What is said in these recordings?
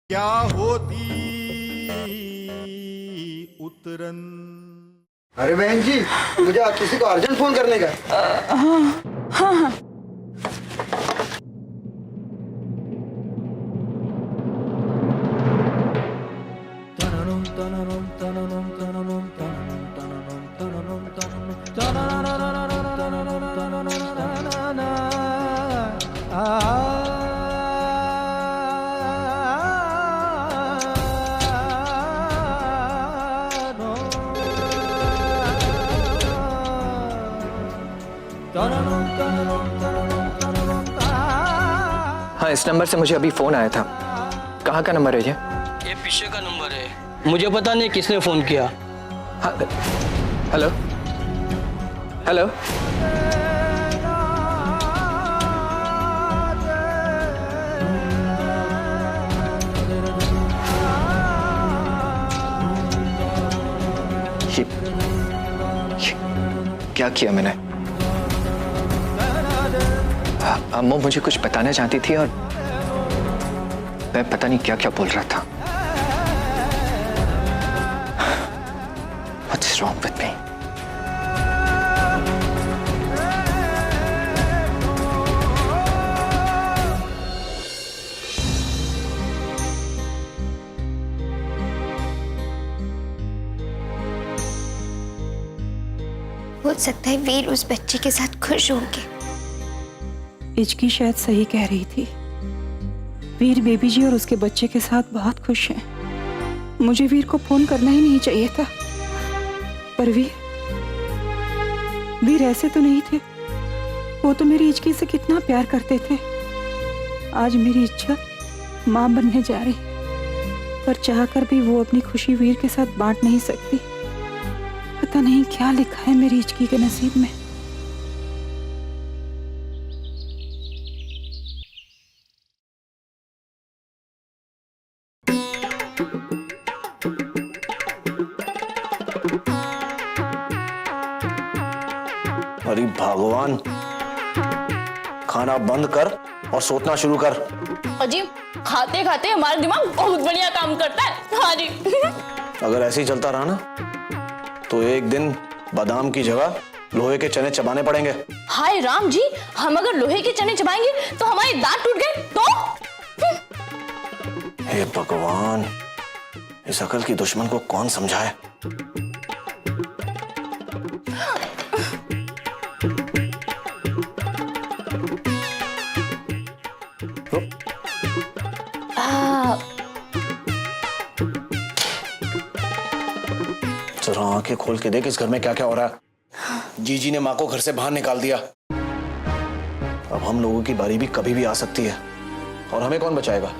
क्या होती उतरन। अरे बहन जी, मुझे किसी को अर्जेंट फोन करने का। हाँ। हाँ, इस नंबर से मुझे अभी फोन आया था। कहाँ का नंबर है ये पीछे का नंबर है, मुझे पता नहीं किसने फोन किया। हाँ, हेलो हेलो। ये क्या किया मैंने? अम्मू मुझे कुछ बताना चाहती थी और मैं पता नहीं क्या क्या बोल रहा था। What's wrong with me? हो सकता है वीर उस बच्चे के साथ खुश होंगे। इचकी शायद सही कह रही थी। वीर बेबी जी और उसके बच्चे के साथ बहुत खुश हैं। मुझे वीर को फोन करना ही नहीं चाहिए था, पर वीर ऐसे तो नहीं थे। वो तो मेरी इचकी से कितना प्यार करते थे। आज मेरी इच्छा माँ बनने जा रही, पर चाहकर भी वो अपनी खुशी वीर के साथ बांट नहीं सकती। पता नहीं क्या लिखा है मेरी इचकी के नसीब में। अरे भगवान, खाना बंद कर और सोचना शुरू कर। अजी, खाते खाते हमारा दिमाग बहुत बढ़िया काम करता है। हाँ जी। अगर ऐसे ही चलता रहा ना तो एक दिन बादाम की जगह लोहे के चने चबाने पड़ेंगे। हाय राम जी, हम अगर लोहे के चने चबाएंगे तो हमारे दांत टूट गए तो? हे भगवान, इस अकल की दुश्मन को कौन समझाए। जरा आंखें खोल के देख, इस घर में क्या क्या हो रहा है। जीजी ने माँ को घर से बाहर निकाल दिया। अब हम लोगों की बारी भी कभी भी आ सकती है और हमें कौन बचाएगा?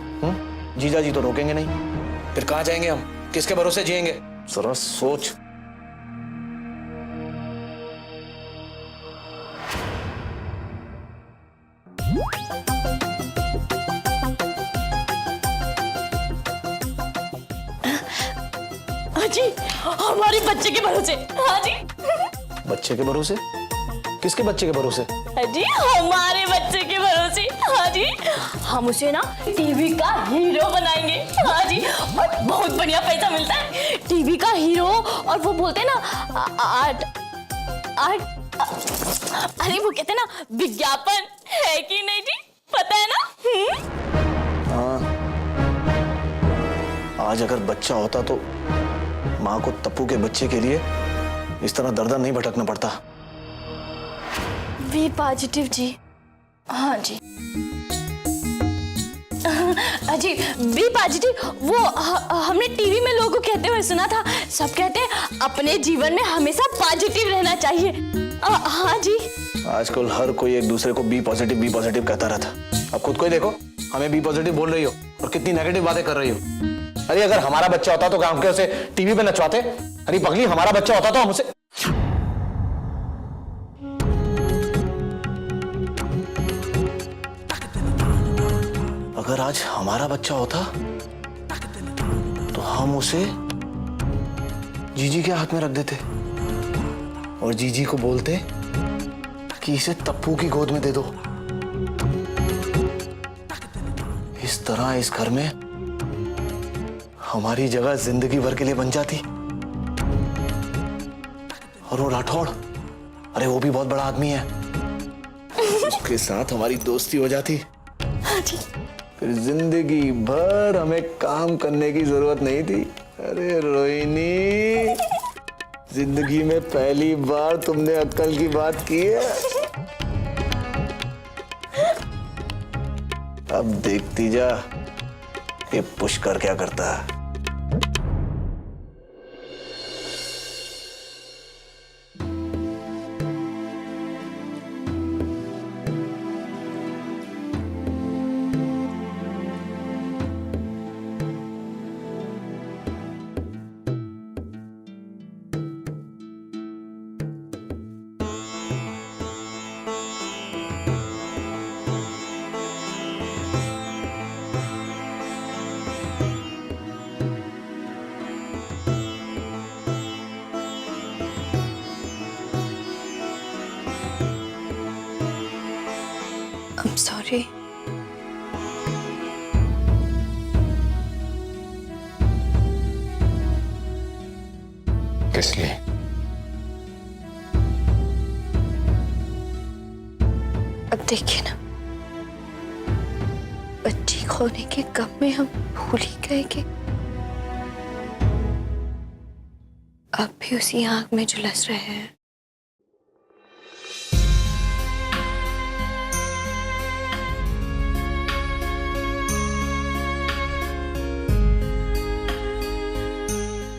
जीजा जी तो रोकेंगे नहीं, फिर कहां जाएंगे हम? किसके भरोसे जिएंगे? जरा सोच। जी, हमारे बच्चे के भरोसे। हाँ जी। बच्चे के भरोसे? किसके बच्चे के भरोसे? जी, हमारे बच्चे के भरोसे। हाँ जी, हम उसे ना टीवी का हीरो बनाएंगे। हाँ जी, और बहुत बढ़िया पैसा मिलता है टीवी का हीरो। और वो बोलते हैं ना आर्ट, अरे वो कहते हैं ना विज्ञापन, है कि नहीं जी? पता है ना? हाँ, आज अगर बच्चा होता तो माँ को तप्पू के बच्चे के लिए इस तरह दर दर नहीं भटकना पड़ता। बी पॉजिटिव जी। हाँ जी। अजी, बी पॉजिटिव वो हमने टीवी में लोगों को कहते हुए सुना था। सब कहते हैं अपने जीवन में हमेशा पॉजिटिव रहना चाहिए। हाँ जी। आजकल हर कोई एक दूसरे को बी पॉजिटिव कहता रहता। अब खुद को ही देखो, हमें बी पॉजिटिव बोल रही हो और कितनी नेगेटिव बातें कर रही हो। अरे अगर हमारा बच्चा होता तो गांव के उसे टीवी पे नचवाते? अरे पगली, हमारा बच्चा होता तो हम उसे अगर आज हमारा बच्चा होता तो हम उसे जीजी के हाथ में रख देते और जीजी को बोलते कि इसे तप्पू की गोद में दे दो। इस तरह इस घर में हमारी जगह जिंदगी भर के लिए बन जाती। और वो राठौड़, अरे वो भी बहुत बड़ा आदमी है, उसके साथ हमारी दोस्ती हो जाती। हाँ जी। फिर जिंदगी भर हमें काम करने की जरूरत नहीं थी। अरे रोहिणी, जिंदगी में पहली बार तुमने अक्ल की बात की है। अब देखती जा ये पुष्कर क्या करता है। I'm sorry. किस लिए? अब देखिए ना, बच्ची खोने के गम में हम भूल ही गए कि अब भी उसी आग में झुलस रहे हैं।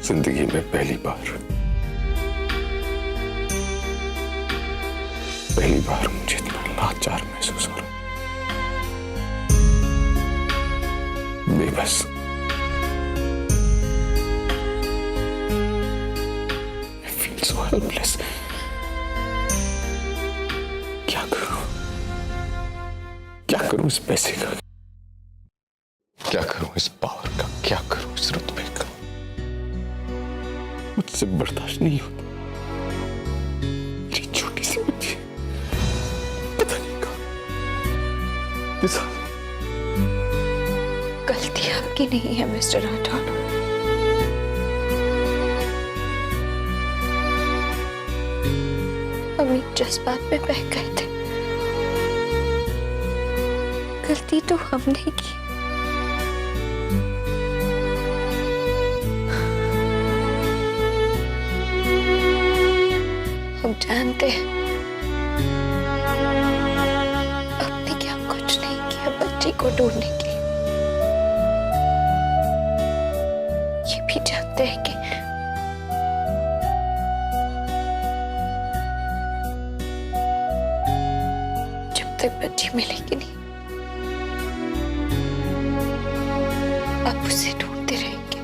जिंदगी में पहली बार मुझे इतना लाचार महसूस हो रहा, बेबस। I feel so helpless. क्या करूं इस पैसे का, क्या करूं इस पावर का, क्या करूं इस रुतबे का। मुझसे बर्दाश्त नहीं होता। मेरी छोटी सी बच्ची पता नहीं कहाँ। गलती आपकी नहीं है मिस्टर राठौर। हम एक जज्बात में बह गए थे। गलती तो हमने की। हम जानते हैं आपने क्या कुछ नहीं किया बच्ची को ढूंढने के लिए। ये भी जानते हैं कि जब तक बच्ची मिलेगी नहीं, आप उसे ढूंढते रहेंगे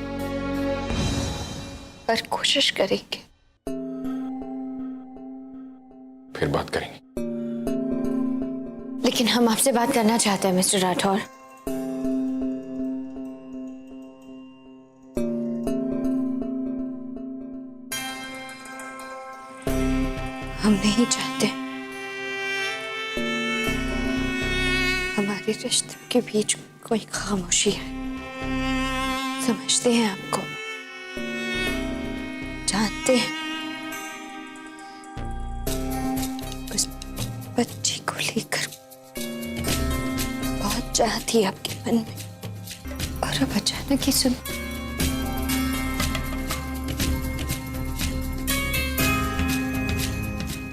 और कोशिश करेंगे। फिर बात करेंगे। लेकिन हम आपसे बात करना चाहते हैं मिस्टर राठौर। हम नहीं चाहते हमारे रिश्ते के बीच कोई खामोशी है। समझते हैं आपको, जानते हैं उस बच्ची को लेकर बहुत चाह थी आपके मन में, और अब अचानक ही सुन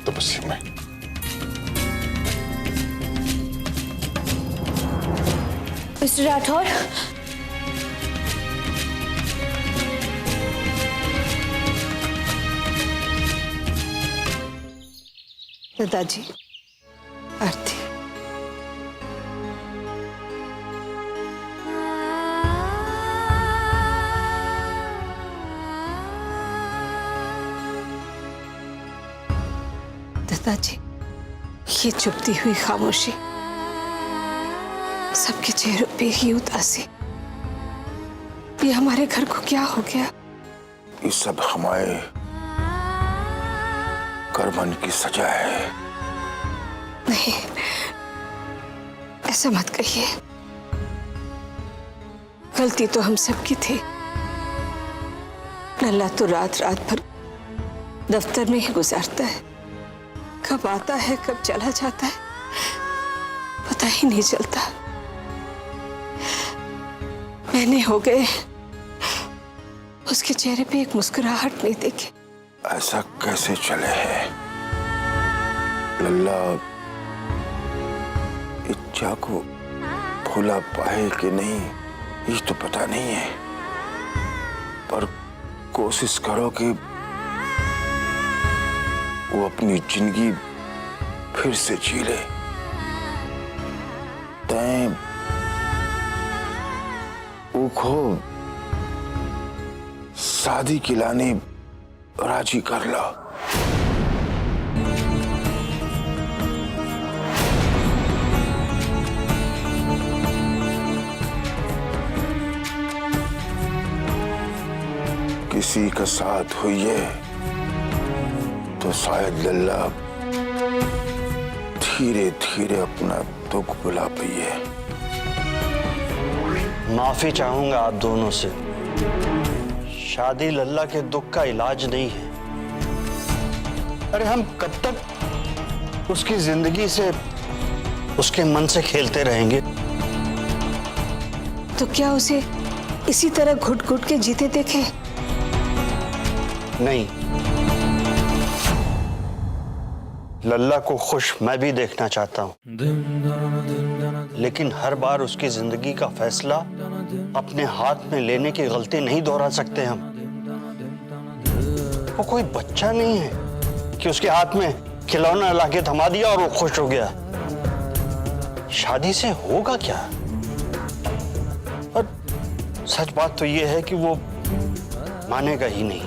तो बस मैं मिस्टर राठौर, दादाजी, आरती। दादाजी, ये चुपती हुई खामोशी, सबके चेहरों पे ही उदासी, ये हमारे घर को क्या हो गया? ये सब हमारे कर्मन की सजा है। नहीं, ऐसा मत कहिए। गलती तो हम सबकी थी, लल्ला तो रात रात भर दफ्तर में ही गुजारता है, कब आता है कब चला जाता है पता ही नहीं चलता। महीने हो गए उसके चेहरे पे एक मुस्कुराहट नहीं देखी। ऐसा कैसे चले है लल्ला? इच्छा को भूला पाए कि नहीं ये तो पता नहीं है, पर कोशिश करो कि वो अपनी जिंदगी फिर से जी ले। तैं उखो शादी की लाने राजी कर ला। किसी का साथ हुई है तो शायद लल्ला धीरे धीरे अपना दुख भुला पाई है। माफी चाहूंगा आप दोनों से। शादी लल्ला के दुख का इलाज नहीं है। अरे हम कब तक उसकी जिंदगी से, उसके मन से खेलते रहेंगे? तो क्या उसे इसी तरह घुट घुट के जीते देखे? नहीं, लल्ला को खुश मैं भी देखना चाहता हूं, लेकिन हर बार उसकी जिंदगी का फैसला अपने हाथ में लेने की गलती नहीं दोहरा सकते हम। वो कोई बच्चा नहीं है कि उसके हाथ में खिलौना लाके थमा दिया और वो खुश हो गया। शादी से होगा क्या? और सच बात तो ये है कि वो मानेगा ही नहीं,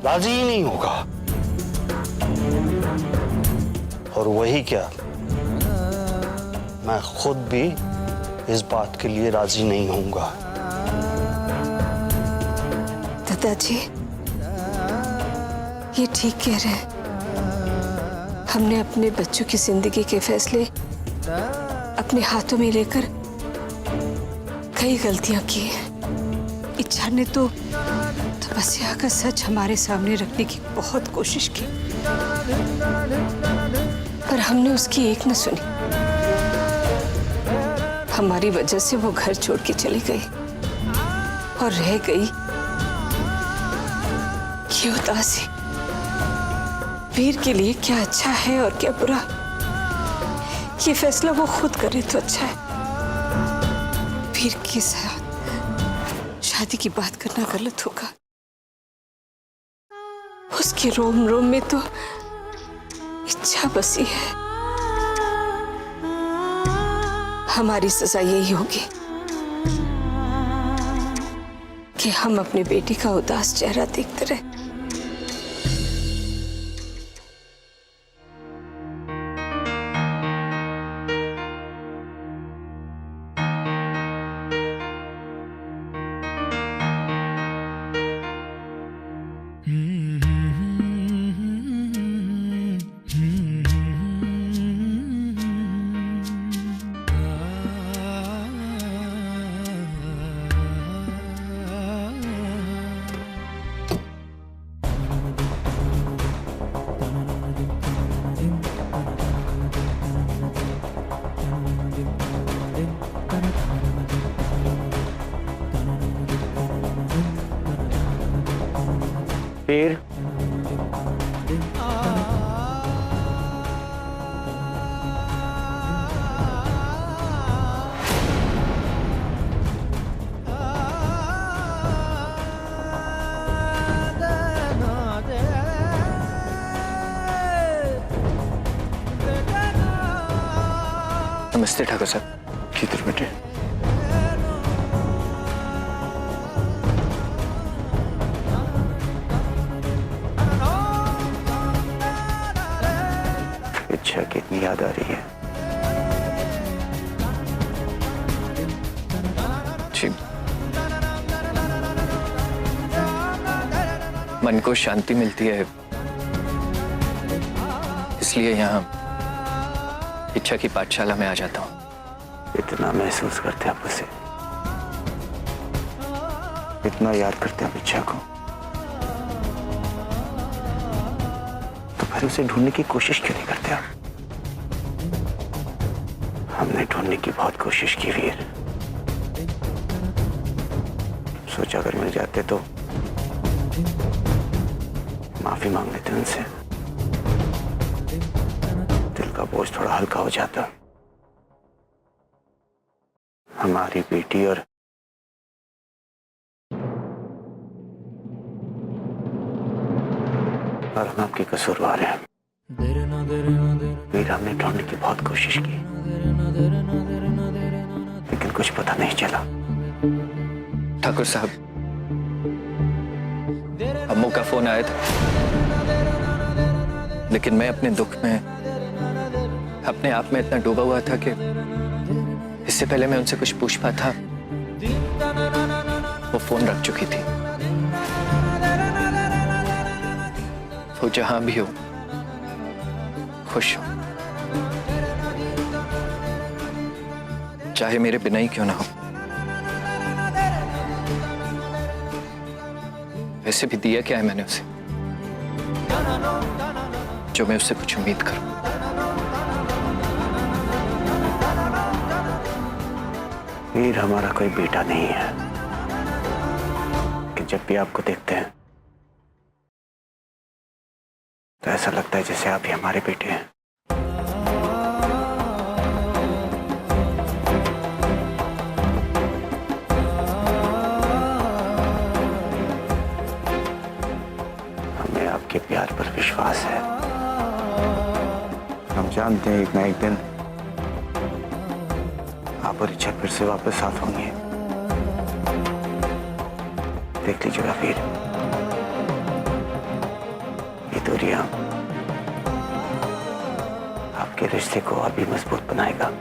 राजी ही नहीं होगा। और वही क्या, मैं खुद भी इस बात के लिए राजी नहीं होऊंगा। दादाजी ये ठीक कह रहे हैं। हमने अपने बच्चों की जिंदगी के फैसले अपने हाथों में लेकर कई गलतियां की हैं। इच्छा ने तो तपस्या का सच हमारे सामने रखने की बहुत कोशिश की, पर हमने उसकी एक न सुनी। हमारी वजह से वो घर छोड़ के चली गई और रह गई ये उदासी। वीर के लिए क्या अच्छा है और क्या बुरा, ये फैसला वो खुद करे तो अच्छा है। वीर के साथ शादी की बात करना गलत होगा। उसके रोम रोम में तो इच्छा बसी है। हमारी सजा यही होगी कि हम अपनी बेटी का उदास चेहरा देखते रहे। वीर, नमस्ते ठाकुर साहब। किधर बेटे? इच्छा कितनी याद आ रही है? जी, मन को शांति मिलती है, इसलिए यहाँ इच्छा की पाठशाला में आ जाता हूँ। इतना महसूस करते आप उसे? इतना याद करते हैं इच्छा को, तो फिर उसे ढूंढने की कोशिश क्यों नहीं करते आप? हमने ढूंढने की बहुत कोशिश की वीर। सोचा अगर मिल जाते तो माफी मांग लेते उनसे, दिल का बोझ थोड़ा हल्का हो जाता। हमारी बेटी और हम आपके कसूरवार हैं। वीर, हमने ढूंढने की बहुत कोशिश की, लेकिन कुछ पता नहीं चला। ठाकुर साहब, अम्मू का फोन आया था, लेकिन मैं अपने दुख में अपने आप में इतना डूबा हुआ था कि इससे पहले मैं उनसे कुछ पूछ पाता वो फोन रख चुकी थी। वो जहां भी हो खुश हो, चाहे मेरे बिना ही क्यों ना हो। वैसे भी दिया क्या है मैंने उसे जो मैं उससे कुछ उम्मीद करूं। वीर, हमारा कोई बेटा नहीं है कि जब भी आपको देखते हैं तो ऐसा लगता है जैसे आप ही हमारे बेटे हैं। हमें आपके प्यार पर विश्वास है। हम जानते हैं एक ना एक दिन आप और इच्छा फिर से वापस साथ होंगे। देख लीजिएगा वीर, ये दूरियां आपके रिश्ते को और भी मजबूत बनाएगा।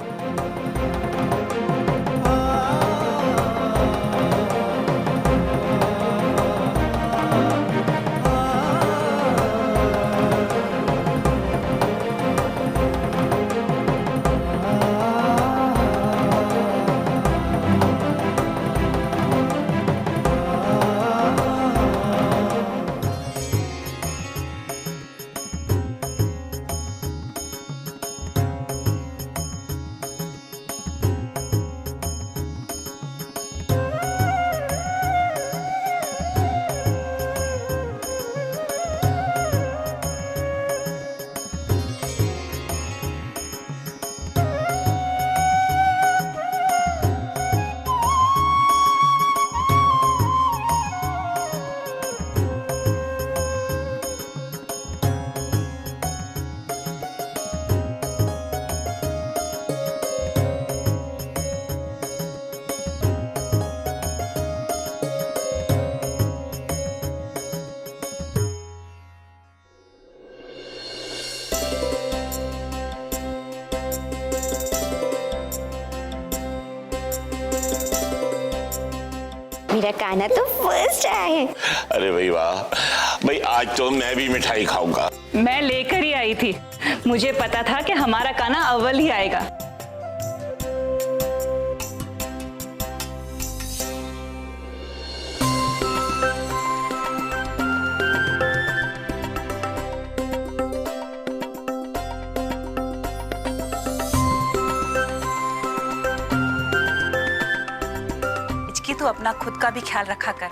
मेरा कान्हा तो फर्स्ट आया है। अरे भाई वाह भाई, आज तो मैं भी मिठाई खाऊंगा। मैं लेकर ही आई थी, मुझे पता था कि हमारा कान्हा अव्वल ही आएगा। तू अपना खुद का भी ख्याल रखा कर।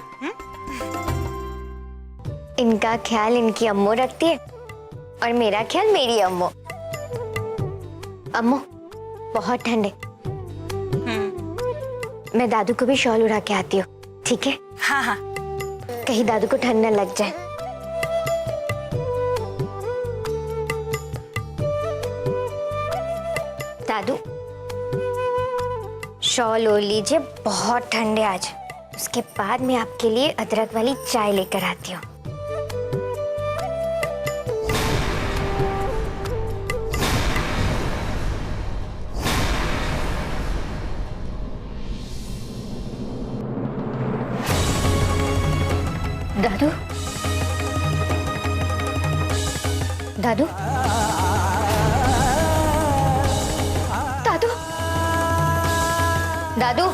इनका ख्याल इनकी अम्मू रखती है और मेरा ख्याल मेरी अम्मू। अम्मू बहुत ठंडे, मैं दादू को भी शॉल उड़ा के आती हूँ, ठीक है? हाँ हाँ, कहीं दादू को ठंड न लग जाए। दादू शॉल ओढ़ लीजिए, बहुत ठंडे आज। उसके बाद मैं आपके लिए अदरक वाली चाय लेकर आती हूँ। दादू दादू दादू दादू